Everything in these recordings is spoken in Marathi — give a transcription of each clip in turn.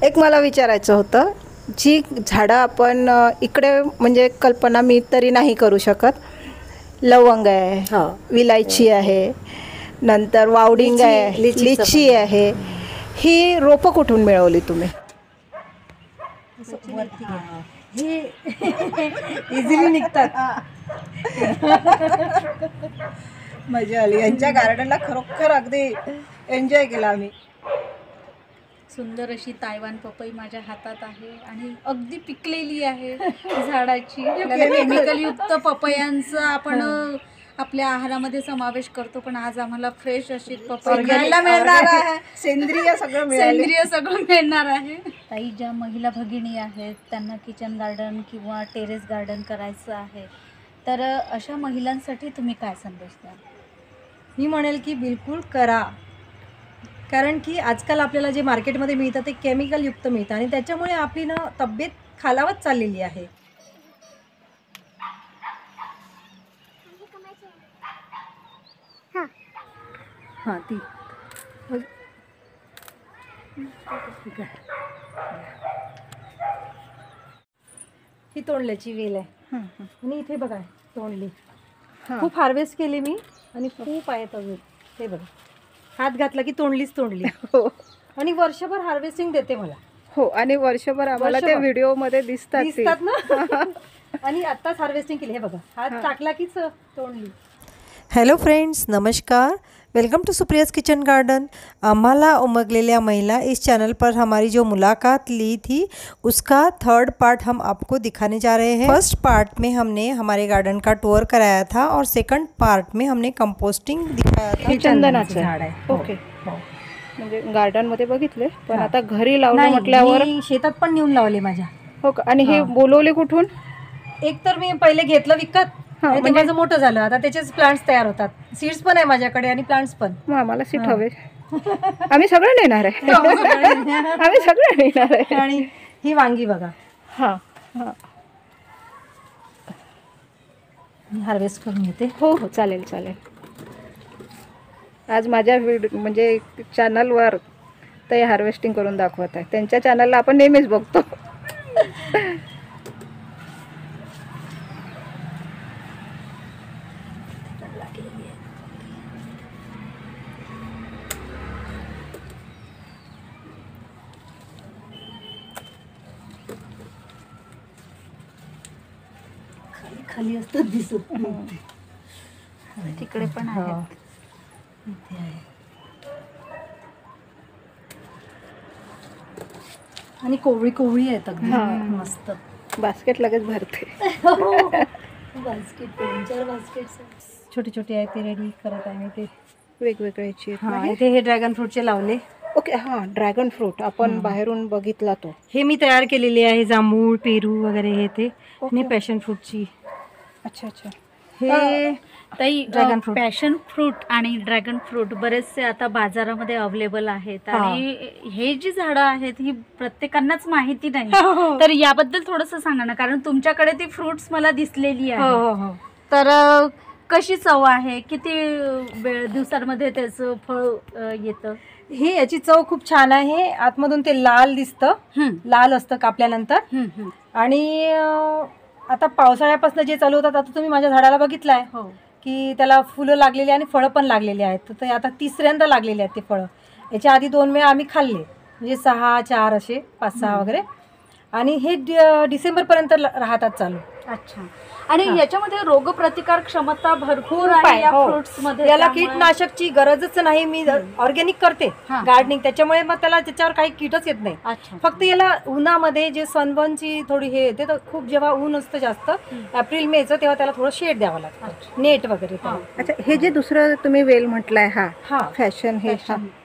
एक मला विचारायचं होतं, जी झाडं आपण इकडे म्हणजे कल्पना मी तरी नाही करू शकत. लवंग आहे, विलायची आहे, नंतर वावडिंग आहे, लिची आहे, ही रोपं कुठून मिळवली तुम्ही? हे इझिली निघतात. मजा आली यांच्या गार्डनला, खरोखर अगदी एन्जॉय केला आम्ही. सुंदर अशी तायवान पपई माझ्या हातात आहे आणि अगदी पिकलेली आहे झाडाची. केमिकल युक्त पपयांचं आपण आपल्या आहारामध्ये समावेश करतो, पण आज आम्हाला फ्रेश अशी पपई घ्यायला मिळणार आहे. सेंद्रिय सगळं मिळणार आहे. ताई, ज्या महिला भगिनी आहेत त्यांना किचन गार्डन किंवा टेरेस गार्डन करायचं आहे, तर अशा महिलांसाठी तुम्ही काय संदेश द्याल? मी म्हणेल की बिलकुल करा, कारण की आजकाल आपल्याला जे मार्केटमध्ये मिळतं ते केमिकल युक्त मिळतं आणि त्याच्यामुळे आपली ना तब्येत खालावत चाललेली आहे. हां ती ही तोंडल्याची वेल आहे आणि इथे बघा तोंडली. खूप हार्वेस्ट केली मी आणि खूप आहेत अजून. ते बघा, हात घातला की तोंडली. हो, आणि वर्षभर हार्वेस्टिंग देते मला. हो, आणि वर्षभर आम्हाला ते व्हिडिओ मध्ये दिसतात ना. आणि आत्ताच हार्वेस्टिंग केली. हे बघा, हात टाकला कीच तोंडली. हेलो फ्रेंड्स, नमस्कार, welcome to Supriya's kitchen garden. अम्हाला उमगलेल्या महिला इस चैनल पर हमारी जो मुलाकात ली थी उसका थर्ड पार्ट हम आपको दिखाने जा रहे हैं। फर्स्ट पार्ट में हमने हमारे गार्डन का टूर कराया था और सेकंड पार्ट में हमने कंपोस्टिंग दिखाया था। हे चंदनाचं झाड आहे. ओके, म्हणजे गार्डन मध्ये बघितले, पण आता घरी लावलं म्हटल्यावर शेतात पण नेऊन लावले माझ्या. हो का? आणि हे बोलवले कुठून? एक तर मी पहिले घेतलं विकत, म्हणजे माझं मोठं झालं, आता त्याचेच प्लांट्स तयार होतात. सीड्स पण आहे माझ्याकडे आणि प्लांट्स पण. आम्हाला सीड हवे, आम्ही सगळं नेणार आहे. आम्ही सगळं नेणार आहे. आणि ही वांगी बघा, हां हां, हार्वेस्ट करून येते. हो हो, चालेल चालेल. आज माझ्या म्हणजे चॅनलवर ते हार्वेस्टिंग करून दाखवत आहे. त्यांच्या चॅनलला आपण नेहमीच बघतो. खाली असतात दिसत, तिकडे पण आहेत. इथे आहे. आणि कोवळी आहेत अगदी मस्त. बास्केट लगेच भरते. बास्केट 2-4 बास्केट छोटे छोटे आहेत, ते रेडी करत आहे मी. ते वेगवेगळे इथे हे ड्रॅगन फ्रूटचे लावले. ओके, हां, ड्रॅगन फ्रूट आपण बाहेरून बघितला तो. हे मी तयार केलेली आहे, जांभूळ, पेरू वगैरे हे ते. आणि पॅशन फ्रूटची. अच्छा अच्छा. हे ताई, ड्रॅगन फ्रूट, पॅशन फ्रूट आणि ड्रॅगन फ्रूट बरेचसे आता बाजारामध्ये अवेलेबल आहेत. आणि हे जी झाडं आहेत ही प्रत्येकांनाच माहिती नाही, तर याबद्दल थोडंसं सांगा ना, कारण तुमच्याकडे ती फ्रुट्स मला दिसलेली आहे. तर कशी चव आहे, किती दिवसांमध्ये त्याचं फळ येतं? ही याची चव खूप छान आहे. आतमधून ते लाल दिसतं, लाल असतं कापल्यानंतर. आणि आता पावसाळ्यापासून जे चालू होतात, आता तुम्ही माझ्या झाडाला बघितलंय की त्याला फुलं लागलेली आणि फळं पण लागलेली आहेत. तर आता तिसऱ्यांदा लागलेले आहेत ते फळं. याच्या आधी 2 वेळा आम्ही खाल्ले, म्हणजे 6, 4 असे 5-6 वगैरे. आणि हे डिसेंबरपर्यंत राहतात चालू. अच्छा. आणि याच्यामध्ये रोगप्रतिकार क्षमता भरपूर आहे या फ्रुट्स मध्ये. याला कीटनाशकची गरजच नाही. मी ऑर्गॅनिक करते गार्डनिंग, त्याच्यामुळे मग त्याला त्याच्यावर काही कीटच येत नाही. फक्त याला उन्हामध्ये जे सनबर्नची थोडी हे येते, तर खूप जेव्हा ऊन असतं जास्त एप्रिल-मेचं, तेव्हा त्याला थोडं शेड द्यावं लागतं, नेट वगैरे. अच्छा, हे जे दुसरं तुम्ही वेल म्हटलंय, हा फॅशन, हे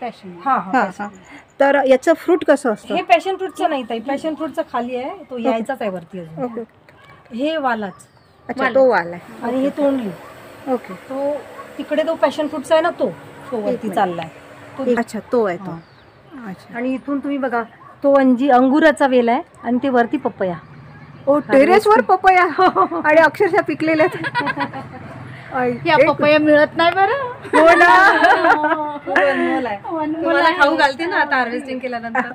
पॅशन. हा, तर याचं फ्रूट कसं असतं? हे पॅशन फ्रूटचं नाही ताई, पॅशन फ्रूटचं खाली आहे, तो यायचाच आहे वरती अजून. हे वालाच. अच्छा, तो वाला आहे. आणि हे तोंडली. ओके, तो तिकडे तो पॅशन फ्रूटचा आहे ना, तो वरती चाललाय. अच्छा, तो आहे तो. अच्छा. आणि इथून तुम्ही बघा, तो अंगुराचा वेल आहे आणि ते वरती पपया. ओ, टेरेसवर पपया. आणि अक्षरशः पिकलेले. या पपया मिळत नाही बरं. हो ना. खूप अनमोल आहे. तुम्हाला खाऊ घालते ना आता हार्वेस्टिंग केल्यानंतर.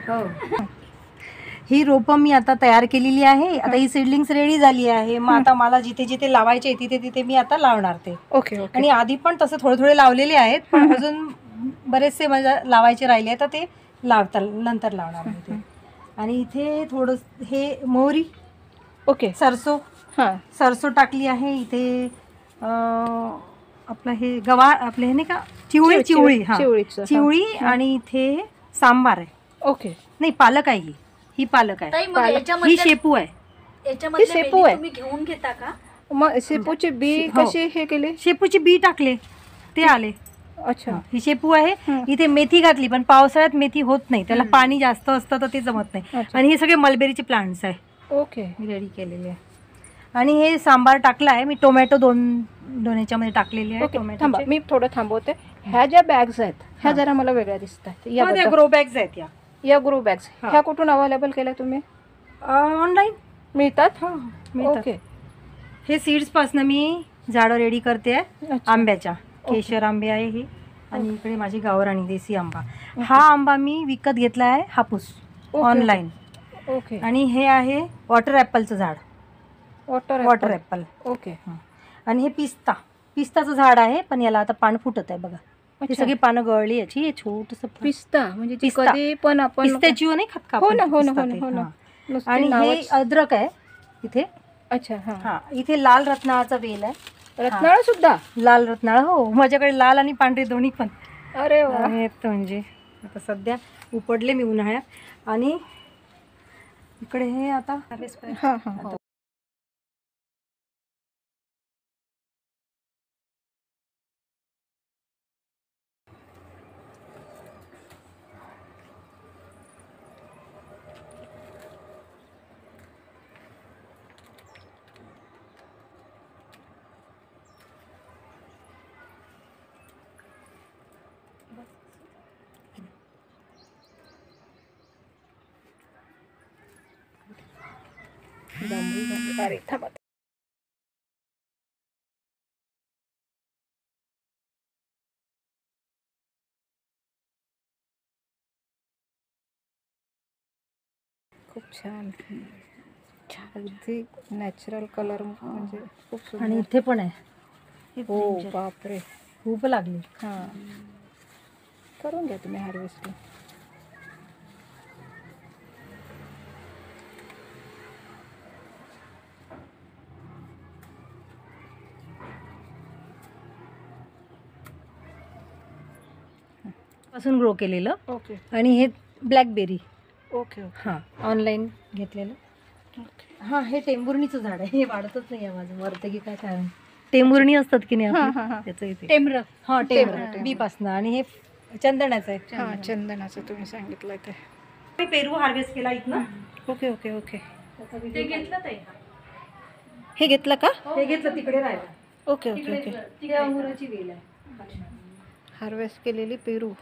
हो. ही रोपं मी आता तयार केलेली आहे. आता ही सीडलिंग्स रेडी झाली आहे. मग आता मला जिथे जिथे लावायचे तिथे तिथे मी आता लावणार ते. Okay okay. आणि आधी पण तसे थोडे थोडे लावलेले आहेत, पण अजून बरेचसे म्हणजे लावायचे राहिले तर ते नंतर लावणार आहे ते. आणि इथे थोडं हे मोहरी, ओके. सरसो, हां. सरसो टाकली आहे. इथे आपलं हे गवार आपले हे नाही का चिवळी हा चिवळीचं, चिवळी. आणि इथे सांबार आहे. ओके. नाही, पालक आहे ही पालक आहे. ताई, मग ही याच्यामधल्या- शेपू आहे. याच्यामधले ही शेपू वेली आहे. तुम्ही घेऊन घेता का? मग शेपूचे बी हो. कसे हे केले? शेपूची बी टाकले ते आले. अच्छा. ही शेपू आहे. इथे मेथी घातली, पण पावसाळ्यात मेथी होत नाही, त्याला पाणी जास्त असतं तर ते जमत नाही. अच्छा. आणि हे सगळे मलबेरीचे प्लांट्स आहे, ओके. मी रेडी केलेले आहे. आणि हे सांबार टाकला आहे मी. टोमॅटो दोन ह्याच्यामध्ये टाकलेले आहे. ओके. टोमॅटो थांबा, मी थोडं थांबवते. ह्या ज्या बॅग्स आहेत ह्या जरा मला वेगळ्या दिसतात. ग्रो बॅग्स आहेत या ग्रो बॅग्स हा. ह्या कुठून अवेलेबल केल्या तुम्ही? ऑनलाईन मिळतात? मिळतात. ओके. हे सीड्स पासून मी झाडं रेडी करते आहे. अच्छा. आंब्याच्या केशर आंबे आहे हे. आणि इकडे माझी गावराणी देसी आंबा. हा आंबा मी विकत घेतला आहे हापूस ऑनलाईन. ओके. आणि हे आहे वॉटर ॲपलचं झाड. Water Apple. ओके. आणि हे पिस्ताचं झाड आहे, पण याला आता पान फुटत आहे बघा. ही अच्छा. सगळी पानं गळली याची. हे छोटंसं पिस्ता म्हणजे ती पिस्ता. कधी पण आपण पिस्त्याची नाही खात का हो आपण? ना हो ना पिस्ता हो ना ते. हो ना. हां. नुसती आणि हे नावच. अद्रक आहे इथे. अच्छा. हा. हा, इथे लाल रत्नाळाचा वेल आहे. रत्नाळा सुद्धा? लाल रत्नाळ, हो. माझ्याकडे लाल आणि पांढरे दोन्ही पण अरे वा. आहेत. म्हणजे आता सध्या उपडले मी उन्हाळ्यात. आणि इकडे हे आता हा हा. अरे थांबा. खूप छान. अगदी नॅचरल कलर म्हणजे खूप सुंदर. आणि इथे पण आहे. हो बापरे. खूप लागली. हां, करून घ्या तुम्ही हार्वेस्ट. पासून ग्रो केलेलं. ओके आणि हे ब्लॅकबेरी. ओके. हां, ऑनलाईन घेतलेलं. हां, हे टेंभुर्णीचं झाड आहे. हे वाढतच नाही आहे माझं. वरते की काय कारण. टेंभुर्णी असतात की नाही हां, हां, हां. त्याचं इथे. टेमरं. हां, टेंभुर्णी बीपासनं. आणि हे चंदनाचं आहे. हां, चंदनाचं तुम्ही सांगितलं ते. मी पेरू हार्वेस्ट केला इथनं. Okay okay okay. ते घेतलं ताई? हे घेतलं का? हे घेतलं, तिकडे राहिलं. Okay okay okay. तिकडे अंगुराची वेल आहे. हार्वेस्ट केलेली पेरू.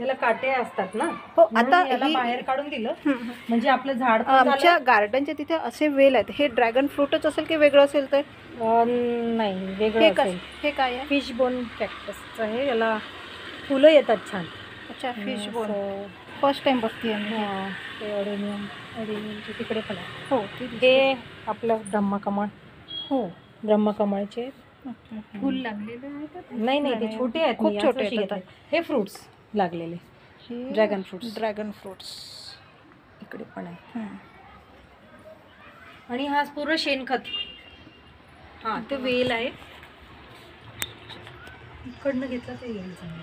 याला काटे असतात ना. हो, म्हणून आता याला ही- बाहेर काढून दिलं म्हणजे आपलं झाड पण झालं. आमच्या गार्डनच्या तिथे असे वेल आहेत. हे ड्रॅगन फ्रूटच असेल की वेगळं असेल तर? नाही, हे वेगळं कसं? असेल. हे काय आहे? फिश बोन कॅक्टसचं आहे. याला फुलं येतात छान. अच्छा, फिश बोन. असं, फर्स्ट टाइम बघते मी. हां, ते अडेनियमचे तिकडे पण आहे. हो हे आपलं ब्रह्मकमळ. हो. ब्रह्मकमळचे फुल लागलेलं आहे का ते? नाही ते छोटे आहेत. खूप मी छोटे असं आहेत घेतात. हे फ्रुट्स लागलेले. Dragon fruits. ड्रॅगन फ्रुट्स इकडे पण आहे. आणि हा पूर्ण शेणखत. हा, तो वेल आहे. इकडनं घेतला ते येईल चांगलं.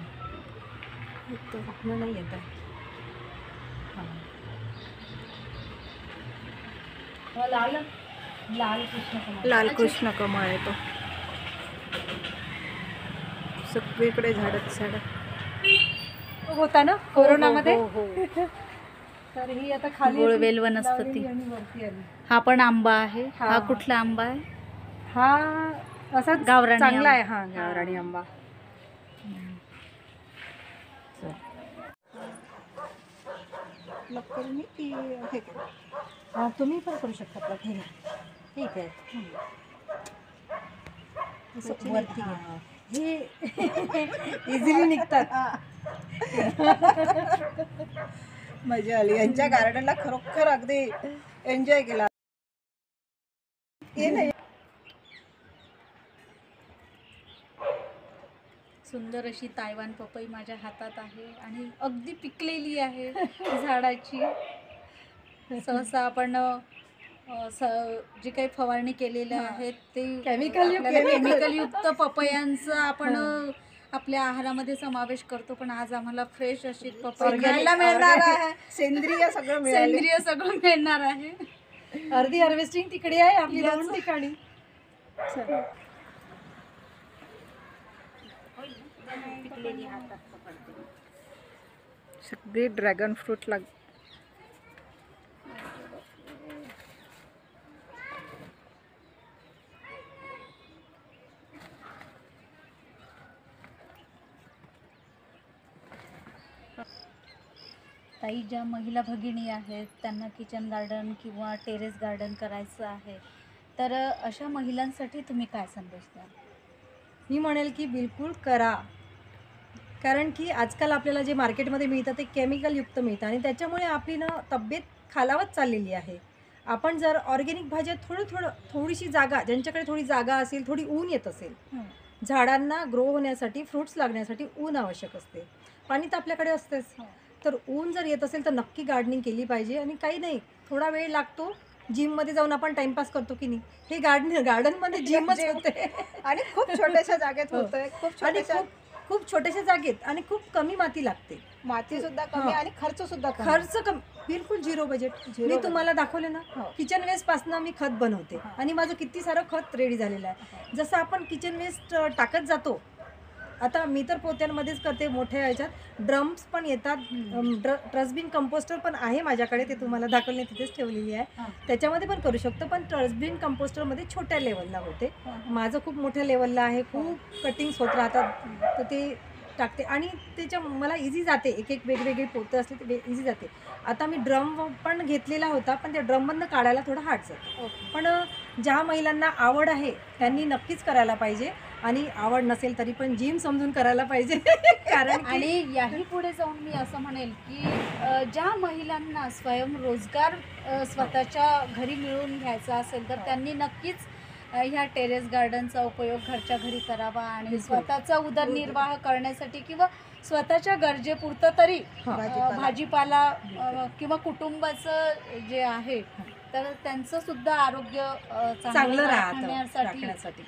इकडनं नाही येत आहे. हा, लाल लाल कृष्ण. लाल कृष्ण कमळ आहे तो. सगळीकडे झाडच झाड होता ना कोरोनामध्ये. हो. तर ही आता खाली गोळवेल वनस्पती. लावलेली आणि वरती आली. हा पण आंबा आहे. हा. हा कुठला आंबा आहे? हा असा गावरानी चांगला आहे. आंबा. हा, गावरानी आंबा. प्लग करू मी की हे करू? तुम्ही पण करू शकता प्लग. हे घ्या. ठीक आहे. असं वरती घ्या. हे इझिली निघतात. मजा आली. यांच्या गार्डनला खरोखर अगदी एन्जॉय केला. सुंदर अशी तायवान पपई माझ्या हातात आहे आणि अगदी पिकलेली आहे झाडाची. सहसा आपण जे काही फवारणी केलेल्या आहेत ते केमिकल युक्त पपयांचं आपण आपल्या आहारामध्ये समावेश करतो, पण आज आम्हाला फ्रेश अशी पपई घ्यायला मिळणार आहे. सेंद्रिय सगळं मिळणार आहे. अर्धी हार्वेस्टिंग तिकडे आहे, आपली 2 ठिकाणी. सगळे ड्रॅगन फ्रूट ताई, ज्या महिला भगिनी आहेत त्यांना किचन गार्डन किंवा टेरेस गार्डन करायचं आहे, तर अशा महिलांसाठी तुम्ही काय संदेश द्याल? मी म्हणेल की बिलकुल करा. कारण की आजकाल आपल्याला जे मार्केटमध्ये मिळतं ते केमिकलयुक्त मिळतं आणि त्याच्यामुळे आपली तब्येत खालावत चाललेली आहे. आपण जर ऑर्गॅनिक भाज्या थोडीशी जागा, ज्यांच्याकडे थोडी जागा असेल, थोडी ऊन येत असेल, झाडांना ग्रो होण्यासाठी, फ्रूट्स लागण्यासाठी ऊन आवश्यक असते. पाणी तर आपल्याकडे असतेच. तर ऊन जर येत असेल तर नक्की गार्डनिंग केली पाहिजे. आणि काही नाही, थोडा वेळ लागतो. जिममध्ये जाऊन आपण टाइमपास करतो की नाही, हे गार्डनमध्ये जिमच होते आणि खूप छोट्याशा जागेत होतंय. खूप छोट्याशा जागेत आणि खूप कमी माती लागते. माती सुद्धा कमी आणि खर्च सुद्धा खर्च कमी, बिलकुल 0 बजेट. मी तुम्हाला दाखवले ना, किचन वेस्ट पासून मी खत बनवते आणि माझं किती सारं खत रेडी झालेलं आहे. जसं आपण किचन वेस्ट टाकत जातो, आता मी तर पोत्यांमध्येच करते. मोठ्या ह्याच्यात ड्रम्स पण येतात, ट्रस्टबिन कंपोस्टर पण आहे माझ्याकडे, ते तुम्हाला दाखवले, तिथेच ठेवलेली आहे. त्याच्यामध्ये पण करू शकतो, पण ट्रस्टबिन कंपोस्टरमध्ये छोट्या लेवलला होते. माझं खूप मोठ्या लेवलला आहे, खूप कटिंग्स होत राहतात, तर ते टाकते आणि त्याच्या मला इझी जाते. एक वेगवेगळे पोतं असले ते इझी जाते. आता मी ड्रम पण घेतलेला होता, पण त्या ड्रममधनं काढायला थोडं हार्ड जातं. पण ज्या महिलांना आवड आहे त्यांनी नक्कीच करायला पाहिजे. आणि आवड नसेल तरी पण जिम समजून करायला पाहिजे. कारण आणि याही पुढे जाऊन मी असं म्हणेल की ज्या महिलांना स्वयंरोजगार स्वतःच्या घरी मिळवून घ्यायचा असेल तर त्यांनी नक्कीच ह्या टेरेस गार्डनचा उपयोग घरच्या घरी करावा आणि स्वतःचा उदरनिर्वाह करण्यासाठी किंवा स्वतःच्या गरजेपुरतं तरी भाजीपाला किंवा कुटुंबाचं जे आहे तर त्यांचं सुद्धा आरोग्य चांगलं राहण्यासाठी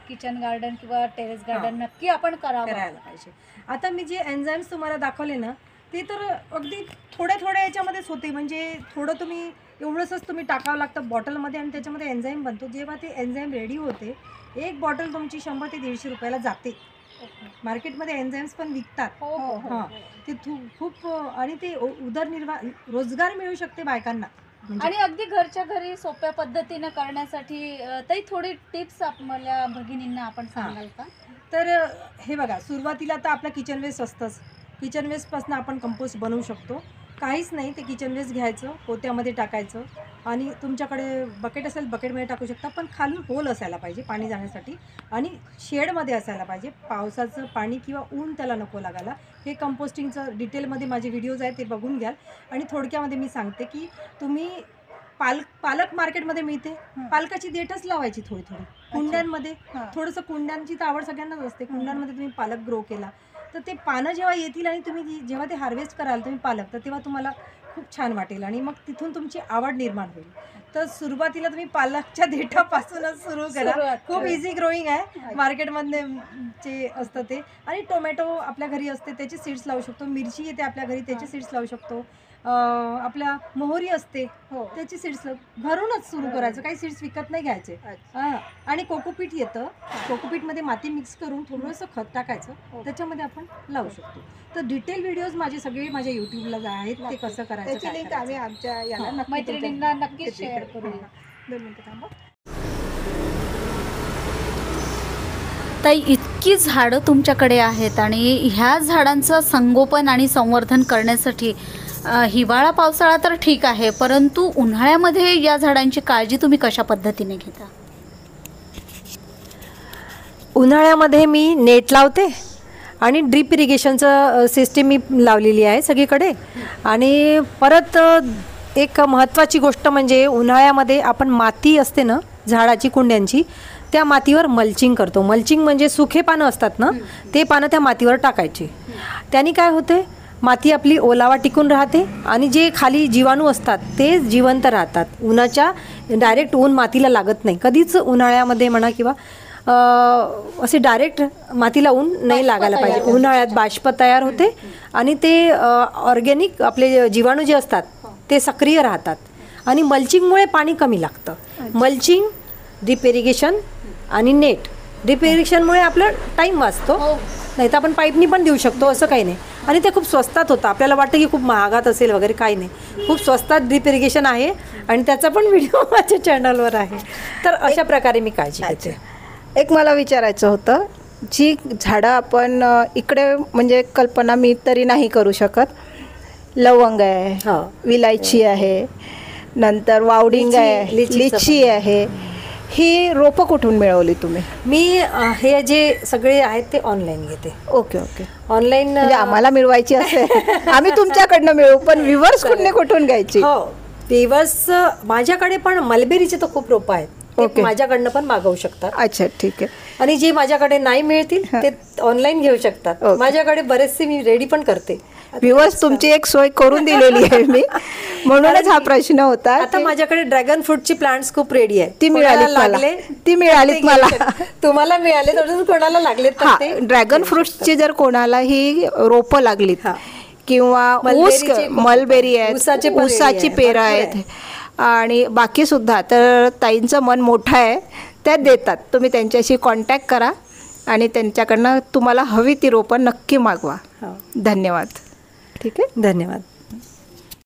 किचन गार्डन किंवा टेरेस गार्डन नक्की आपण करायला पाहिजे. आता मी जे एन्झाईम्स तुम्हाला दाखवले ना, ते तर अगदी थोड्या याच्यामध्येच होते. म्हणजे थोडं तुम्ही एवढंच तुम्ही टाकावं लागतं बॉटलमध्ये आणि त्याच्यामध्ये एन्झाईम बनतो. जेव्हा ते एन्झाईम रेडी होते, एक बॉटल तुमची 100 ते 150 रुपयाला जाते. मार्केटमध्ये एन्झाईम्स पण विकतात. हां, ते खूप आणि ते उदरनिर्वाह, रोजगार मिळू शकते बायकांना. आणि अगदी घरच्या घरी सोप्या पद्धतीने करण्यासाठी ताई थोडी टिप्स आपल्या भगिनींना आपण सांगाल का? तर हे बघा, सुरुवातीला तर आपलं किचन वेस्ट असतंच. किचन वेस्टपासून आपण कंपोस्ट बनवू शकतो. काहीच नाही, ते किचन वेस्ट घ्यायचं, पोत्यामध्ये टाकायचं आणि तुमच्याकडे बकेट असेल बकेटमध्ये टाकू शकता, पण खालून होल असायला पाहिजे पाणी जाण्यासाठी आणि शेडमध्ये असायला पाहिजे. पावसाचं पाणी किंवा ऊन त्याला नको लागायला. हे कंपोस्टिंगचं डिटेलमध्ये माझे व्हिडिओज आहेत, ते बघून घ्याल. आणि थोडक्यामध्ये मी सांगते की तुम्ही पालक मार्केटमध्ये मिळते, पालकाची देठच लावायची थोडी कुंड्यांमध्ये. थोडंसं कुंड्यांची तर आवड सगळ्यांनाच असते. कुंड्यांमध्ये तुम्ही पालक ग्रो केला तर ते पानं जेव्हा येतील आणि तुम्ही जेव्हा ते हार्वेस्ट कराल तुम्ही पालक, तर तेव्हा तुम्हाला खूप छान वाटेल आणि मग तिथून तुमची आवड निर्माण होईल. तर सुरुवातीला तुम्ही पालकच्या देठापासूनच सुरू करा. खूप इझी ग्रोईंग आहे. मार्केटमधले जे असतं ते. आणि टोमॅटो आपल्या घरी असते त्याचे सीड्स लावू शकतो. मिरची येते आपल्या घरी त्याचे सीड्स लावू शकतो. आपल्या मोहरी असते त्याची सीड्स घरूनच सुरू करायचं. काही सीड्स विकत नाही घ्यायचे. आणि कोकोपीट येतं, कोकोपीटमध्ये माती मिक्स करून थोडंसं खत टाकायचं, त्याच्यामध्ये आपण लावू शकतो. तर डिटेल व्हिडिओज माझे सगळे माझ्या युट्यूबला आहेत, ते कसं करायचं त्याची लिंक आम्ही आमच्या याला मैत्रिणींना नक्कीच शेअर करूया. 2 मिनिटं थांबा. ताई, इतकी झाडं तुमच्याकडे आहेत आणि ह्या झाडांचं संगोपन आणि संवर्धन करण्यासाठी हिवाळा पावसाळा तर ठीक आहे, परंतु उन्हाळ्यामध्ये या झाडांची काळजी तुम्ही कशा पद्धतीने घेता? उन्हाळ्यामध्ये मी नेट लावते आणि ड्रीप इरिगेशनचं सिस्टीम मी लावलेली आहे सगळीकडे. आणि परत एक महत्त्वाची गोष्ट म्हणजे उन्हाळ्यामध्ये आपण माती असते ना झाडाची कुंड्यांची, त्या मातीवर मल्चिंग करतो. मल्चिंग म्हणजे सुखे पानं असतात ना, ते पानं त्या मातीवर टाकायची. त्याने काय होते, माती आपली ओलावा टिकून राहते आणि जे खाली जीवाणू असतात ते जिवंत राहतात. उन्हाच्या डायरेक्ट ऊन मातीला लागत नाही कधीच. उन्हाळ्यामध्ये म्हणा किंवा असे डायरेक्ट मातीला ऊन नाही लागायला पाहिजे. उन्हाळ्यात बाष्प तयार होते आणि ते ऑर्गॅनिक आपले जीवाणू जे असतात ते सक्रिय राहतात. आणि मल्चिंगमुळे पाणी कमी लागतं. मल्चिंग, ड्रीप इरिगेशन आणि नेट. ड्रीप इरिगेशनमुळे आपलं टाईम वाचतो, नाही तर आपण पाईपनी पण देऊ शकतो, असं काही नाही. आणि ते खूप स्वस्तात होतं. आपल्याला वाटतं की खूप महागात असेल वगैरे, काही नाही. खूप स्वस्तात ड्रीप इरिगेशन आहे आणि त्याचा पण व्हिडिओ माझ्या चॅनलवर आहे. तर अशा प्रकारे मी काळजी घेते. एक मला विचारायचं होतं, जी झाडं आपण इकडे म्हणजे कल्पना मी तरी नाही करू शकत. लवंग आहे, विलायची आहे, नंतर वावडिंग आहे, लिची आहे, ही रोपं कुठून मिळवली तुम्ही? मी हे जे सगळे आहेत ते ऑनलाईन घेते. Okay okay. ऑनलाईन म्हणजे आम्हाला मिळवायची असेल आम्ही तुमच्याकडनं मिळवू, पण व्ह्युअर्स कुठून घ्यायची? हो, व्ह्युअर्स माझ्याकडे पण मलबेरीचे तर खूप रोपं आहेत. ओके. माझ्याकडनं पण मागवू शकतात. अच्छा, ठीक आहे. आणि जे माझ्याकडे नाही मिळतील ते ऑनलाईन घेऊ शकतात. ओके. माझ्याकडे बरेचसे मी रेडी पण करते. व्ह्युअर्स तुमची एक सोय करून दिलेली आहे मी, म्हणूनच हा प्रश्न होता. आता माझ्याकडे ड्रॅगन फ्रूटची प्लांट्स खूप रेडी आहे. ती मिळाली मला. ती मिळाली मला. तुम्हाला मिळाले तर कोणाला लागले तर हा, ते ड्रॅगन फ्रूटची जर कोणालाही रोपं लागलीत किंवा ऊस, मलबेरी आहेत, ऊसाची पेरं आहेत आणि बाकी सुद्धा, तर ताईंचं मन मोठं आहे, त्या देतात. तुम्ही त्यांच्याशी कॉन्टॅक्ट करा आणि त्यांच्याकडनं तुम्हाला हवी ती रोपं नक्की मागवा. धन्यवाद. ठीक आहे, धन्यवाद.